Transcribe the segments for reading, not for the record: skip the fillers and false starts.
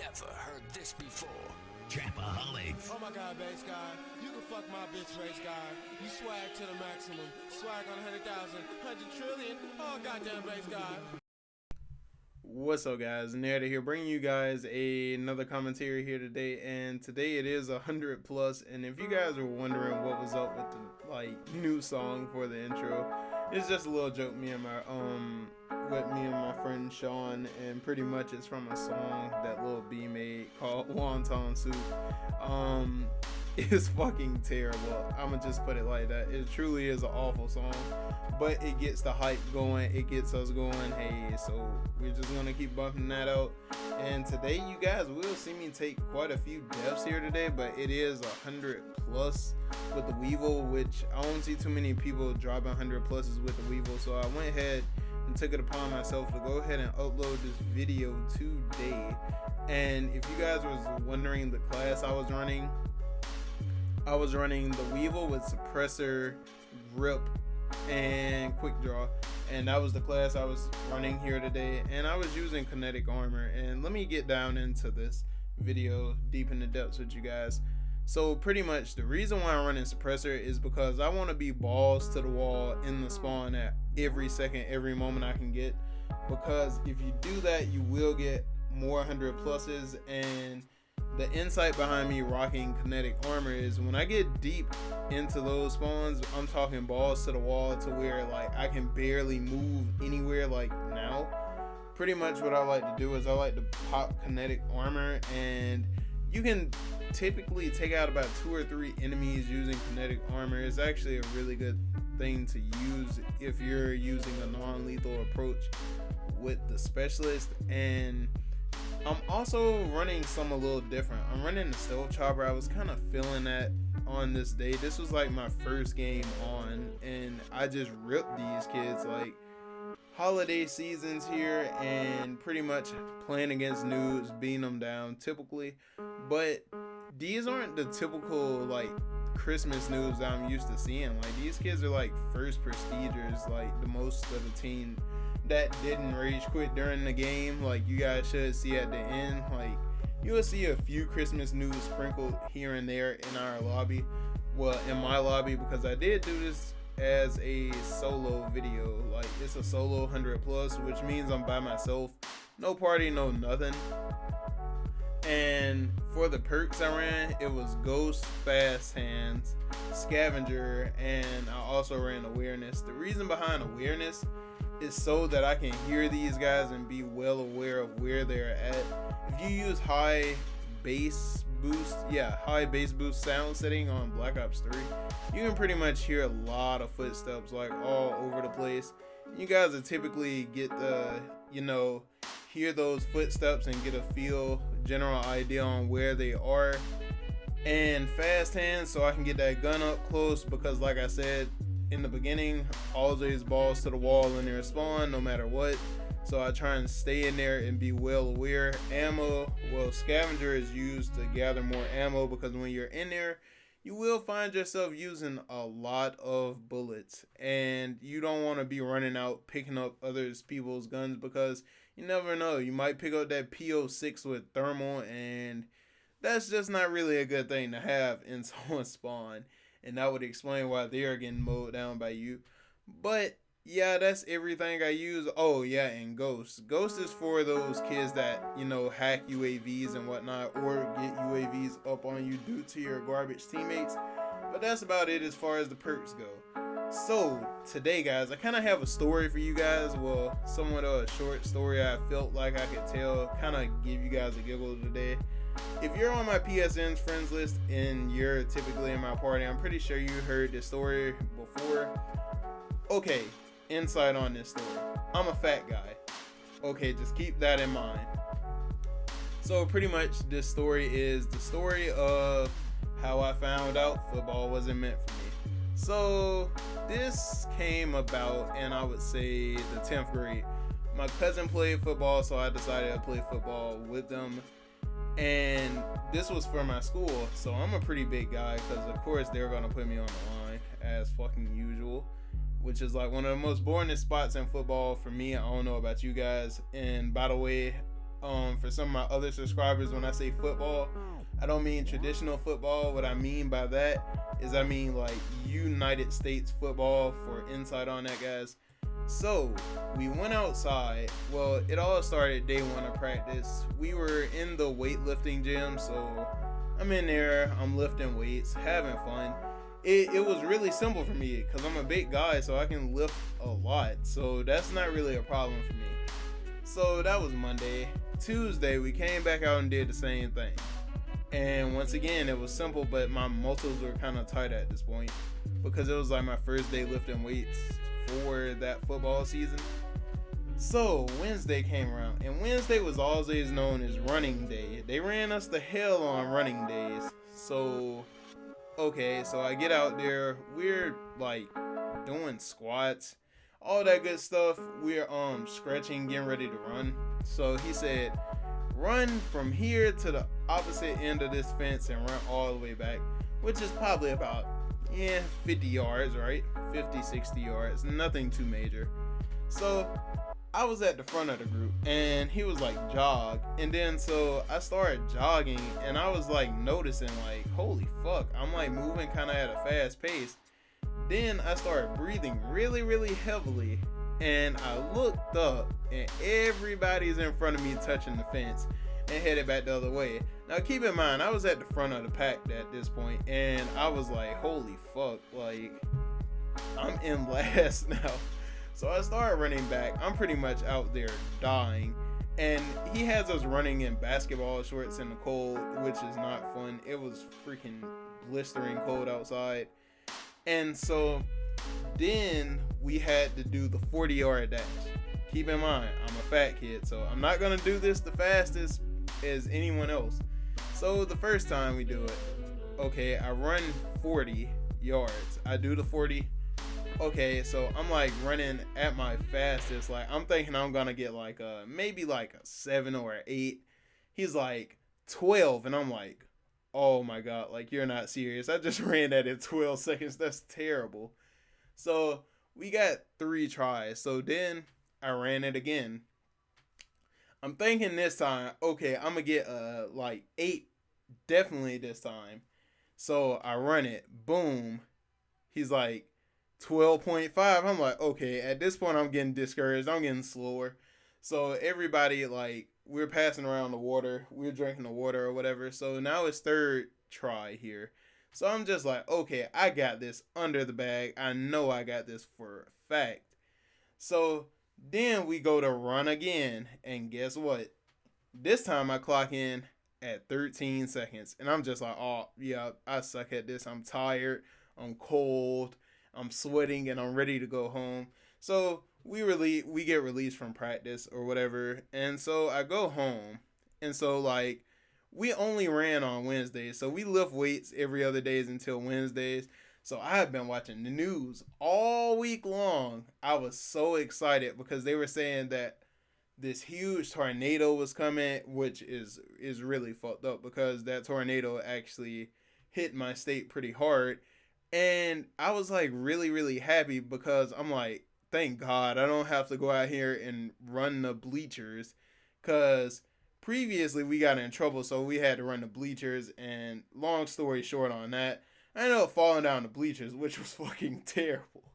never heard this before. Trapaholics. Oh my god, bass guy. You can fuck my bitch, race guy. You swag to the maximum. Swag on 100,000, 100 trillion. Oh goddamn bass guy. What's up, guys? Nairda here, bringing you guys another commentary here today, and today it is 100 plus. And if you guys were wondering what was up with the new song for the intro, it's just a little joke with me and my friend Sean, and pretty much it's from a song that Lil B made called Wonton Soup. It's fucking terrible. I'ma just put it like that. It truly is an awful song, but it gets the hype going, it gets us going. Hey, so we're just gonna keep bumping that out. And today you guys will see me take quite a few deaths here today, but it is 100 plus with the Weevil, which I don't see too many people dropping 100 pluses with the Weevil, so I went ahead and took it upon myself to go ahead and upload this video today. And if you guys was wondering the class I was running the Weevil with Suppressor, Grip, and Quick Draw, and that was the class I was running here today. And I was using Kinetic Armor, and let me get down into this video deep in the depths with you guys. So pretty much the reason why I'm running Suppressor is because I want to be balls to the wall in the spawn at every second, every moment I can get, because if you do that you will get more 100 pluses. And the insight behind me rocking Kinetic Armor is when I get deep into those spawns, I'm talking balls to the wall to where like I can barely move anywhere. Like now, pretty much what I like to do is I like to pop Kinetic Armor, and you can typically take out about 2 or 3 enemies using Kinetic Armor. It's actually a really good thing to use if you're using a non-lethal approach with the Specialist. And I'm also running some a little different. I'm running the Stealth Chopper. I was kind of feeling that on this day. This was like my first game on, and I just ripped these kids. Like holiday seasons here, and pretty much playing against noobs, beating them down typically. But these aren't the typical like Christmas noobs that I'm used to seeing. Like these kids are like first prestigers, like the most of the team that didn't rage quit during the game. Like you guys should see at the end, like you will see a few Christmas noobs sprinkled here and there in our lobby, well in my lobby, because I did do this as a solo video. Like it's a solo 100 plus, which means I'm by myself, no party, no nothing. And for the perks I ran, it was Ghost, Fast Hands, Scavenger, and I also ran Awareness. The reason behind Awareness is so that I can hear these guys and be well aware of where they're at. If you use high bass boost sound setting on Black Ops 3, you can pretty much hear a lot of footsteps like all over the place. You guys will typically get the, hear those footsteps and get a general idea on where they are. And Fast Hands, so I can get that gun up close, because like I said in the beginning, always balls to the wall in their spawn no matter what, so I try and stay in there and be well aware. Ammo, well, Scavenger is used to gather more ammo, because when you're in there you will find yourself using a lot of bullets, and you don't want to be running out picking up other people's guns, because you never know, you might pick up that PO6 with thermal, and that's just not really a good thing to have in someone's spawn. And that would explain why they are getting mowed down by you. But yeah, that's everything I use. Oh yeah, and Ghost. Ghost is for those kids that, hack UAVs and whatnot, or get UAVs up on you due to your garbage teammates. But that's about it as far as the perks go. So today, guys, I kind of have a story for you guys. Well, somewhat of a short story. I felt like I could tell, kind of give you guys a giggle today. If you're on my PSN's friends list and you're typically in my party, I'm pretty sure you heard this story before. Okay, insight on this story. I'm a fat guy. Okay, just keep that in mind. So pretty much this story is the story of how I found out football wasn't meant for me. So this came about in, I would say, the 10th grade. My cousin played football, so I decided to play football with them. And this was for my school, so I'm a pretty big guy, because of course they're gonna put me on the line as fucking usual, which is like one of the most boringest spots in football for me. I don't know about you guys. And by the way, For some of my other subscribers, when I say football, I don't mean traditional football. What I mean by that is I mean like United States football, for insight on that, guys. So we went outside. Well, it all started day one of practice. We were in the weightlifting gym, so I'm in there, I'm lifting weights, having fun. It was really simple for me because I'm a big guy, so I can lift a lot. So that's not really a problem for me. So that was Monday. Tuesday, we came back out and did the same thing. And once again, it was simple, but my muscles were kind of tight at this point because it was like my first day lifting weights for that football season. So Wednesday came around, and Wednesday was always known as running day. They ran us the hell on running days. So so I get out there, we're like doing squats, all that good stuff. We're stretching, getting ready to run. So he said, run from here to the opposite end of this fence and run all the way back, which is probably about 50 yards, right? 50, 60 yards, nothing too major. So I was at the front of the group and he was like, jog. And then so I started jogging and I was like noticing like, holy fuck, I'm like moving kind of at a fast pace. Then I started breathing really, really heavily and I looked up and everybody's in front of me touching the fence and headed back the other way. Now keep in mind, I was at the front of the pack at this point and I was like, holy fuck, like I'm in last now. So I started running back. I'm pretty much out there dying. And he has us running in basketball shorts in the cold, which is not fun. It was freaking blistering cold outside. And so then we had to do the 40-yard dash. Keep in mind, I'm a fat kid, so I'm not going to do this the fastest as anyone else. So the first time we do it, I run 40 yards. I do the 40. So I'm like running at my fastest. Like I'm thinking I'm gonna get like maybe like a 7 or an 8. He's like 12, and I'm like, oh my god, like you're not serious. I just ran that in 12 seconds. That's terrible. So we got 3 tries. So then I ran it again. I'm thinking this time, I'm gonna get like 8 definitely this time. So I run it. Boom. He's like 12.5. I'm like, at this point I'm getting discouraged. I'm getting slower. So everybody, like, we're passing around the water. We're drinking the water or whatever. So now it's 3rd try here. So I'm just like, I got this under the bag. I know I got this for a fact. So then we go to run again. And guess what? This time I clock in at 13 seconds. And I'm just like, oh, yeah, I suck at this. I'm tired. I'm cold. I'm sweating and I'm ready to go home. So we get released from practice or whatever. And so I go home. And so like we only ran on Wednesdays. So we lift weights every other days until Wednesdays. So I have been watching the news all week long. I was so excited because they were saying that this huge tornado was coming, which is really fucked up because that tornado actually hit my state pretty hard. And I was like really, really happy because I'm like, thank God I don't have to go out here and run the bleachers, because previously we got in trouble, so we had to run the bleachers. And long story short on that, I ended up falling down the bleachers, which was fucking terrible.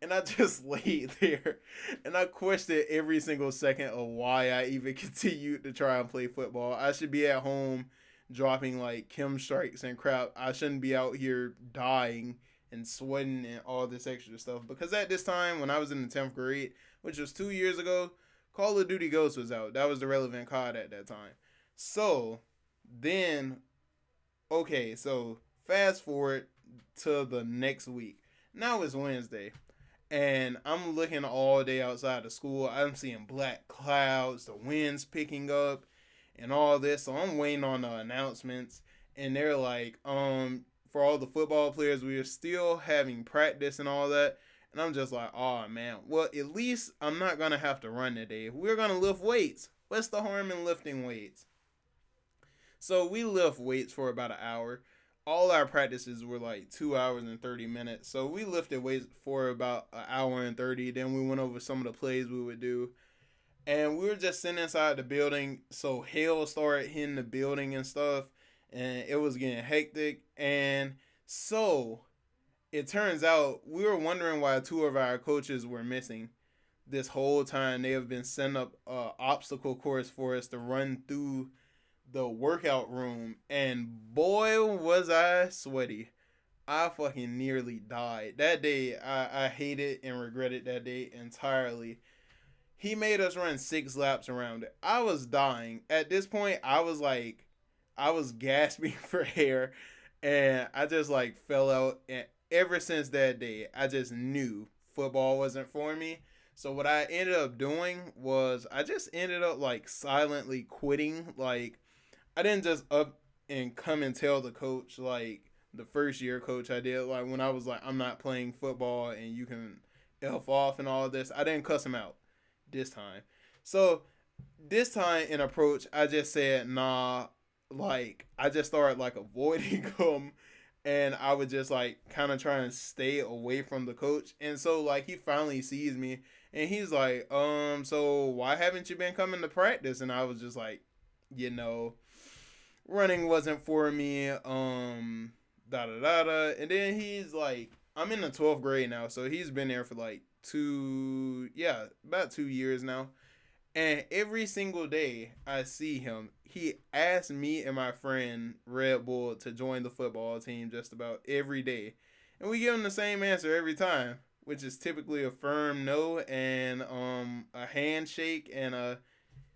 And I just laid there and I questioned every single second of why I even continued to try and play football. I should be at home dropping like chem strikes and crap. I shouldn't be out here dying and sweating and all this extra stuff, because at this time when I was in the 10th grade, which was 2 years ago, Call of Duty Ghosts was out. That was the relevant COD at that time. So then so fast forward to the next week. Now it's Wednesday and I'm looking all day outside of school. I'm seeing black clouds, the wind's picking up and all this. So I'm waiting on the announcements, and they're like, for all the football players, we are still having practice and all that. And I'm just like, oh man, well, at least I'm not gonna have to run today. We're gonna lift weights. What's the harm in lifting weights? So we lift weights for about an hour. All our practices were like 2 hours and 30 minutes. So we lifted weights for about an hour and 30. Then we went over some of the plays we would do. And we were just sitting inside the building, so hail started hitting the building and stuff, and it was getting hectic. And so it turns out we were wondering why two of our coaches were missing this whole time. They have been setting up a obstacle course for us to run through the workout room, and boy was I sweaty. I fucking nearly died that day. I hated and regretted that day entirely. He made us run 6 laps around it. I was dying at this point. I was gasping for air, and I just like fell out. And ever since that day, I just knew football wasn't for me. So what I ended up doing was I just ended up like silently quitting. Like, I didn't just up and come and tell the coach, like the first year coach I did, like when I was like, I'm not playing football and you can F off and all of this. I didn't cuss him out this time. So this time in approach, I just said, nah, like I just started like avoiding him, and I would just like kind of try and stay away from the coach. And so like he finally sees me and he's like, so why haven't you been coming to practice? And I was just like, you know, running wasn't for me, da da da da. And then he's like, I'm in the 12th grade now, so he's been there for like about 2 years now. And every single day I see him, he asks me and my friend Red Bull to join the football team just about every day. And we give him the same answer every time, which is typically a firm no and a handshake and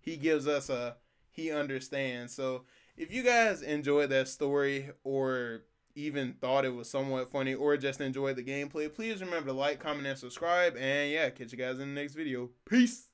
he gives us a he understands. So if you guys enjoyed that story or even thought it was somewhat funny or just enjoyed the gameplay, please remember to like, comment, and subscribe. And yeah, catch you guys in the next video. Peace.